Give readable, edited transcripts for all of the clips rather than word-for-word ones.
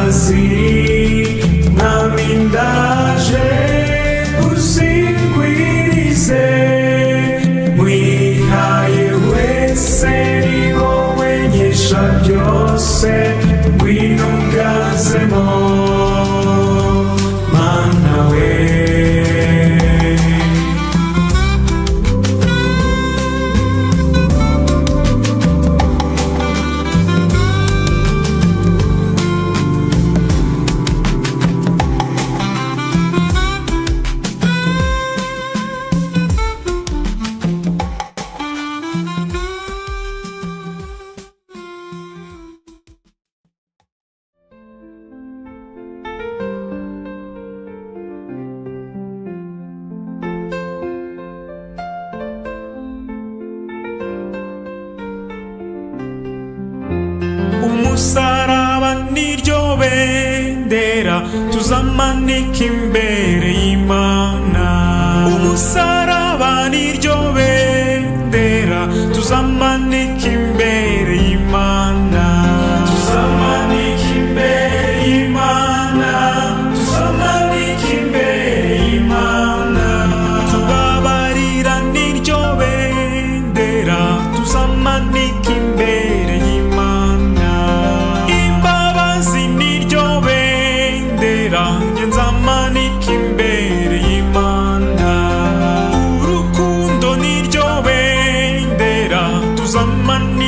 imbabazi mwami ndaje uzingwirize mwihaye wese ni wowe nkesha byose ngwino ungazemo mana we. Umusaraba niryo bendera tuzamanika imbere y'Imana. Umusaraba niryo bendera tuzamanika imbere y'Imana. Tuzamanika imbere y'Imana. Tuzamanika imbere y'Imana. Kubabarira niryo bendera tuzamanika imbere y'Imana. Nzamanika imbere y'Imana. Urukundo niryo bendera tuzamanika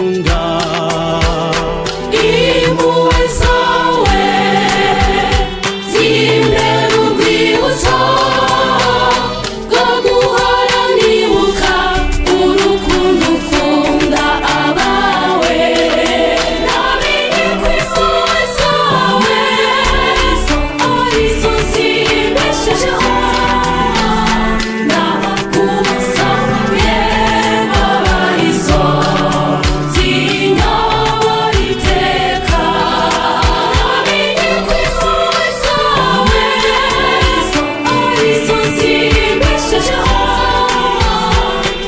mugutunga. Impuhwe zawe zimbere urwibutso rwo guhora nibuka urukundo ukunda abawe. Namenye ko impuhwe zawe arizo zimbeshejeho, nakumusabye arizo zinyobora iteka. Namenye ko impuhwe zawe arizo zimbeshejeho,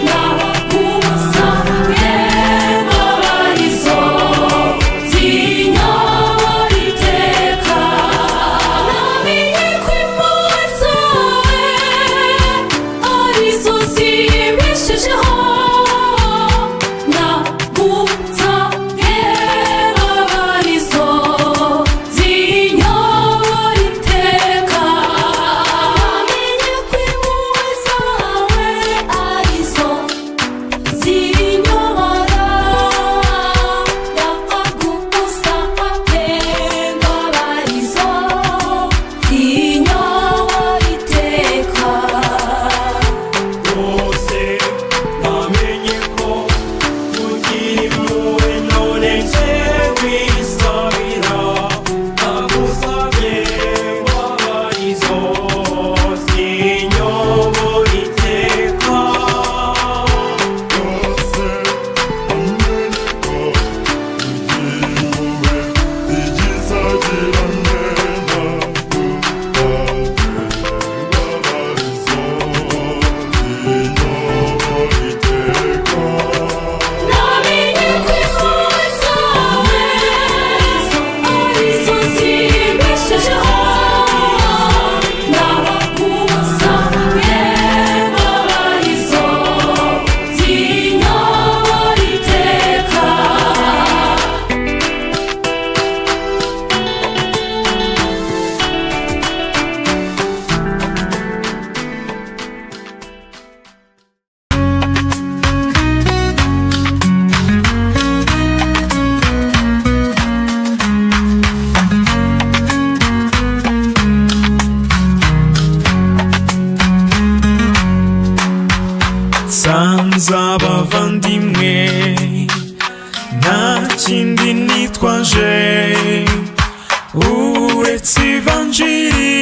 nakumusabye arizo zinyobora iteka. Namenye ko impuhwe zawe arizo zimbeshejeho, nakumusabye arizo zinyobora iteka. Namenye ko impuhwe zawe arizo zinyobora, nakumusabye arizo zinyobora iteka. Rwose namenye ko kugira impuhwe none nje kwisabira, nagusabye arizo zinyobora iteka. Namenye ko impuhwe zawe arizo zimbeshejeho, nakumusabye arizo zinyobora iteka. nsanze abavandimwe nta kindi nitwaje uretse ivanjiri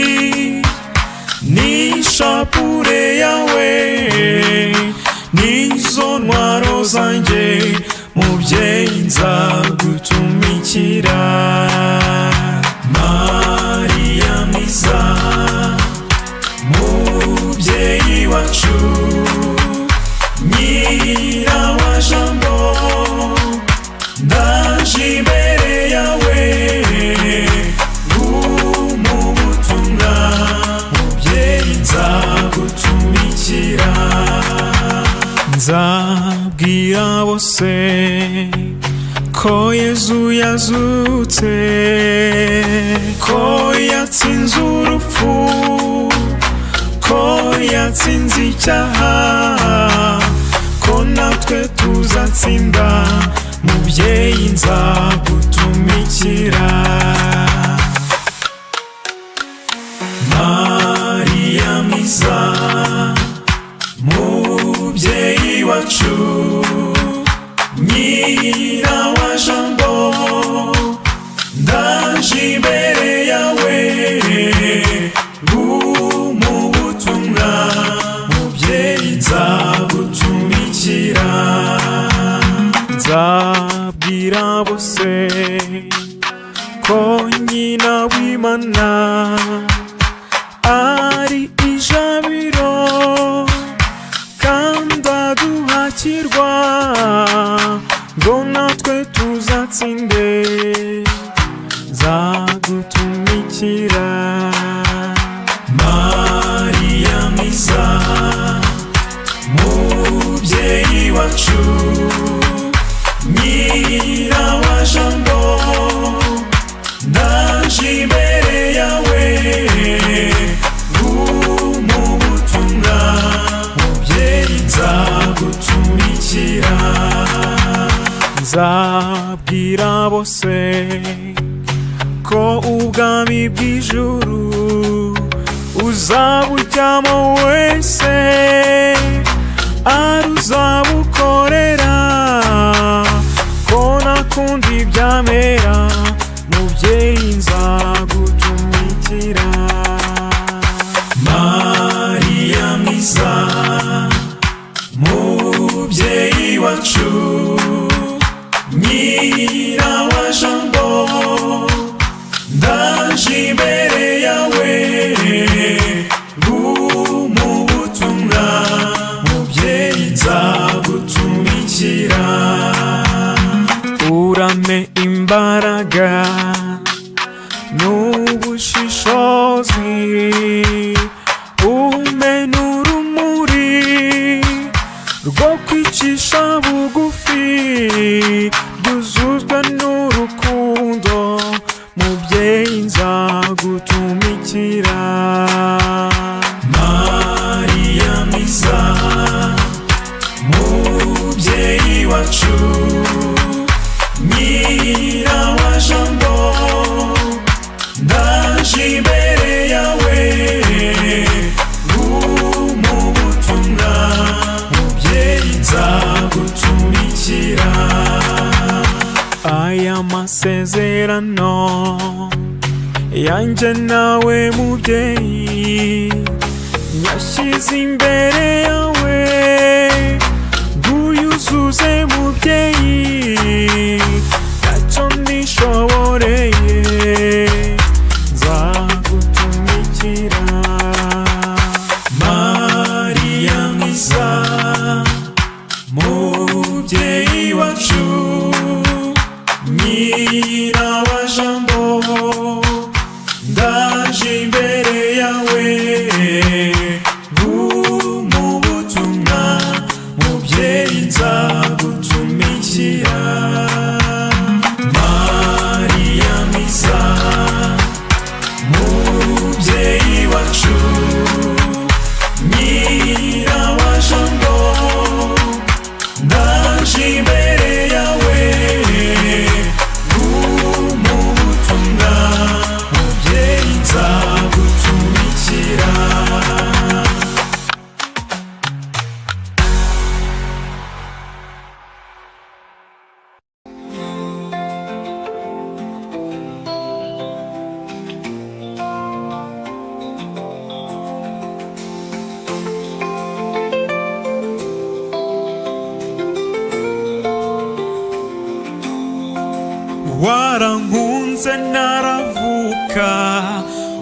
n'ishapure yawe, nizo ntwaro zanjye mubyeyi nzagutumikira. Mariya mwiza mubyeyi wacu, nyina wa jambo, ndaje imbere yawe umubutumwa, mubyeyi nzagutumikira. Nzabwira bose ko Yezu yazutse, ko yatsinze urupfu, ko yatsinze icyaha, ko natwe tuzatsinda, mubyeyi nzagutumikira. Mariya mwiza mubyeyi wacu, nyina wa jambo, ndaje imbere yawe umubutumwa, mubyeyi nzagutumikira. Nzabwira bose ko nyina w'Imana ari ijabiro kandi aduhakirwa, ngo natwe tuzatsinde, nzagutumikira. Mariya mwiza mubyeyi wacu, nyina wa jambo, ndaje imbere yawe umubutumwa, mubyeyi nzagutumikira. nzabwira bose ko ubwami bw'ijuru uzabujyamo wese ari uzabukorera, ko nakundi byamera mubyeyi nzagutumikira. Mariya mwiza mubyeyi wacu, nyina wa jambo, ndaje imbere yawe mu butumwa, mubyeyi nzagutumikira. Urame imbaraga n'ubushishozi, umpe n'urumuri rwo kwicisha bugufi, byuzuzwa n'urukundo, mubyeyi nzagutumikira. Mariya mwiza mubyeyi wacu, nyina wa jambo, ndaje imbere yawe mu butumwa, mubyeyi nzagutumikira. Aya masezerano yanjye nawe mubyeyi, nyashyize imbere yawe nguyuzuze mubyeyi, ntacyo nishoboreye nzagutumikira. Mariya mwiza mubyeyi wacu, nyina wa jambo, ndaje imbere yawe mu butumwa, mubyeyi nzagutumikira. Mariya mwiza mubyeyi wacu, nyina wa jambo, ndaje imbere yawe mu butumwa, mubyeyi nzagutumikira. Warankunze naravuka,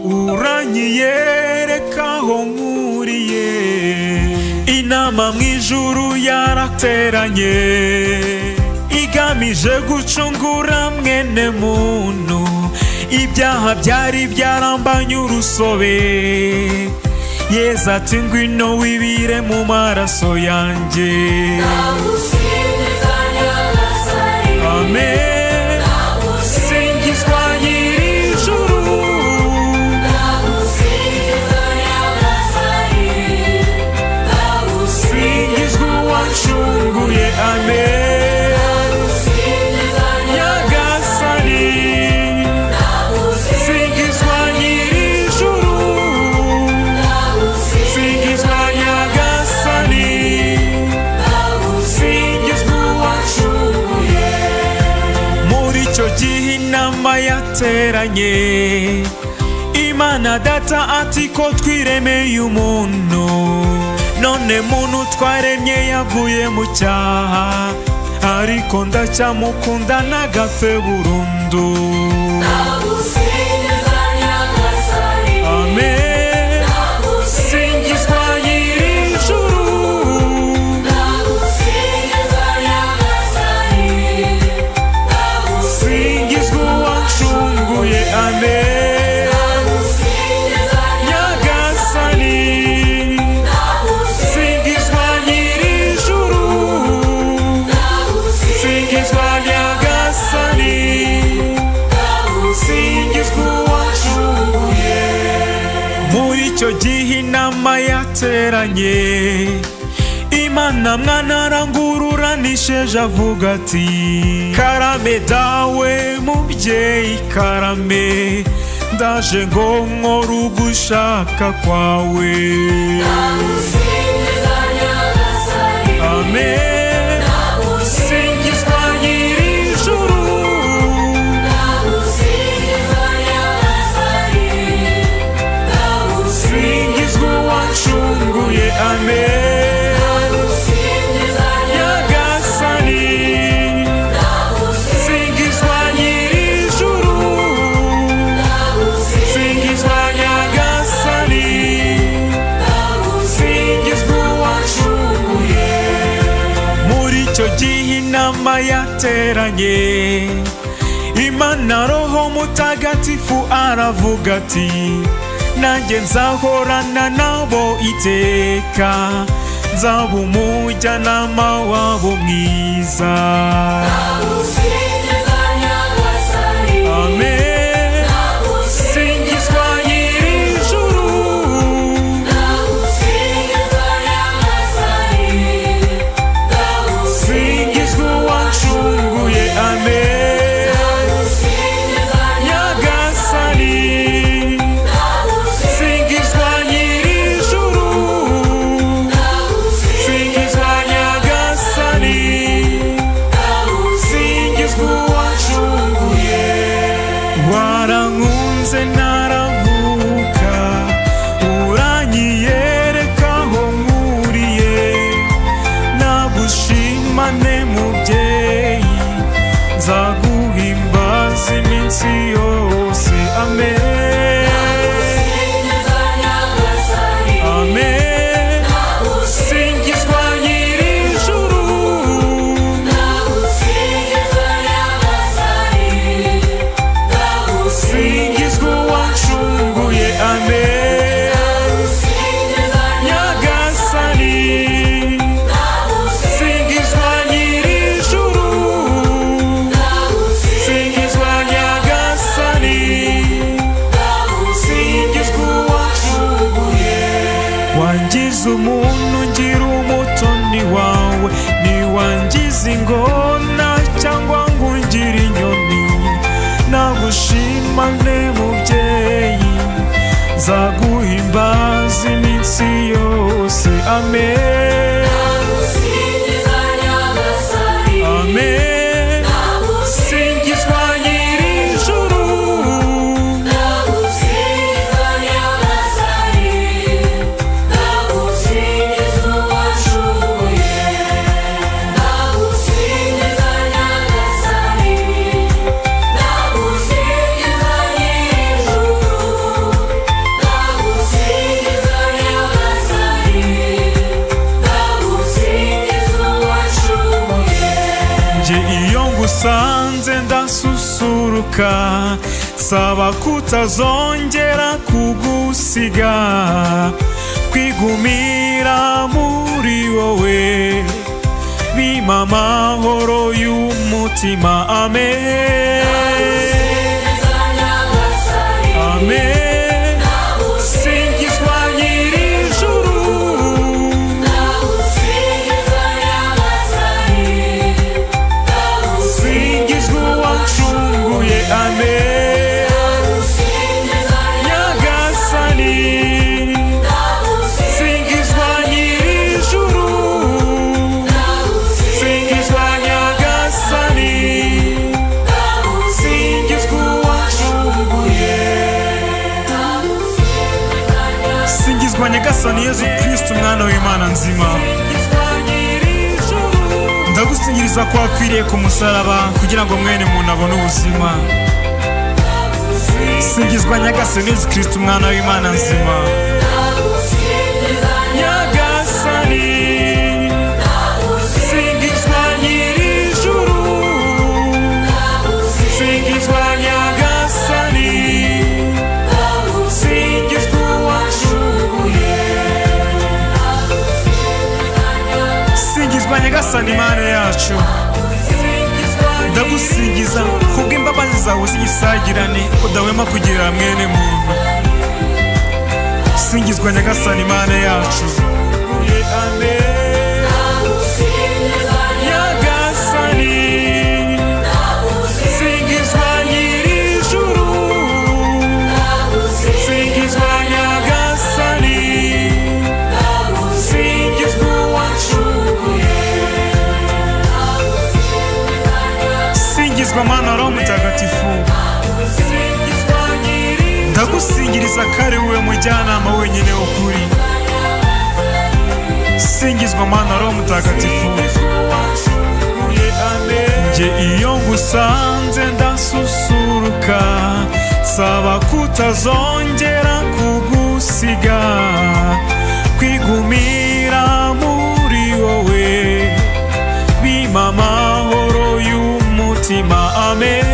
uranyiyereka aho nkuriye, inama mu ijuru yarateranye, igamije gucungura mwene muntu, ibyaha byari byarambanye urusobe. Yesu ati ngwino wibire mu maraso yanjye. Amen. Yateranye, Imana data ati ko twiremeye umuntu, none muntu twaremye yaguye mu cyaha, ariko ndacyamukunda ntagapfe burundu. Amen. Singizwa nyir'ijuru, singizwa uwacunguye. Amen. Nyagasani, singizwa nyir'ijuru, singizwa Nyagasani, singizwa uwacunguye. Muri icyo gihe inama yateranye, Imana mwana arangurura nisheje avuga ati karame dawe mubyeyi karame ndaje ngo nkore ugushaka kwawe. Amen. Singizwa nyir'ijuru, singizwa uwancunguye. Amen. Nyagasani singizwa nyir'ijuru, singizwa Nyagasani, singizwa uwancunguye. Muri icyo gihe inama yateranye, Imana Roho Mutagatifu aravuga ati nanjye nzahorana nabo iteka, nzaba umujyanama wabo mwiza. Amen. Singizwa nyir'ijuru, singizwa uwancunguye. Amen. Nyagasani singizwa nyir'ijuru, singizwa Nyagasani, singizwa uwancunguye. Warankunze naravuka, uranyiyereka aho nkuriye, nagushimane mubyeyi, nzaguhimbaza iminsi yose. Amen. Amen. Singizwa nyir'ijuru, singizwa uwancunguye. Amen. Nyagasani singizwa nyir'ijuru, singizwa Nyagasani, singizwa uwancunguye. Wangize umuntu ngira umutoni wawe, ntiwangize ingona cyangwa ngo ungire inyoni, nagushimane mubyeyi, nzaguhimbaza iminsi yose. Amen. Amen. Singizwa nyir'ijuru, nje iyo ngusanze ndasusuruka, saba kutazongera kugusiga, kwigumira muri wowe bimpa amahoro y'umutima. Amen. Amen. Singizwa nyir'ijuru, singizwa uwancunguye. Amen. Nyagasani singizwa nyir'ijuru, singizwa Nyagasani, singizwa uwancunguye. Singizwa Nyagasani Yezu Kristo umwana w'Imana nzima, ndagusingiriza ko wapfiriye ku musaraba kugira ngo mwene muntu abone ubuzima. Singizwa Nyagasani Yezu Kristo umwana w'Imana nzima. Nyagasani singizwa nyir'ijuru, singizwa Nyagasani, singizwa uwancunguye. Singizwa Nyagasani Mana yacu, ndagusingiza kubw'imbabazi zawe z'igisagirane udahwema kugirira mwene muntu. Singizwa Nyagasani Mana yacu. Amen. singizwa mana roho mutagatifu, ndagusingiriza kare wowe mujyanama wenyine w'ukuri. Singizwa mana roho mutagatifu, nje iyo ngusanze ndasusuruka, saba kutazongera kugusiga, kwigumira muri wowe bimpa amahoro y'umutima. Amen.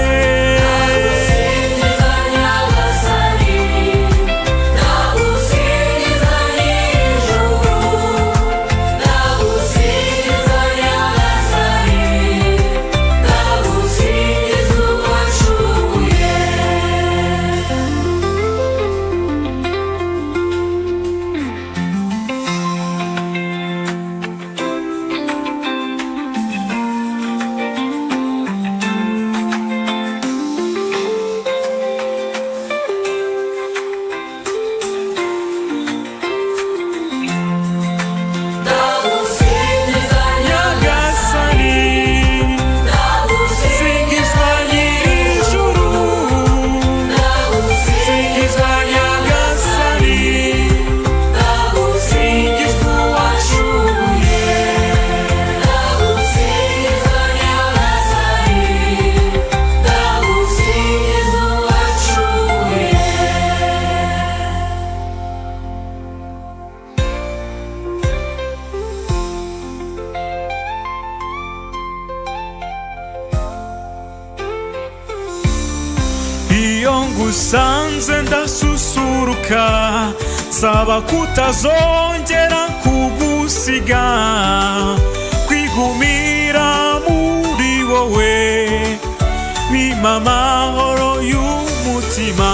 Iyo ngusanze ndasusuruka, saba kutazongera kugusiga, kwigumira muri wowe bimpa amahoro y'umutima.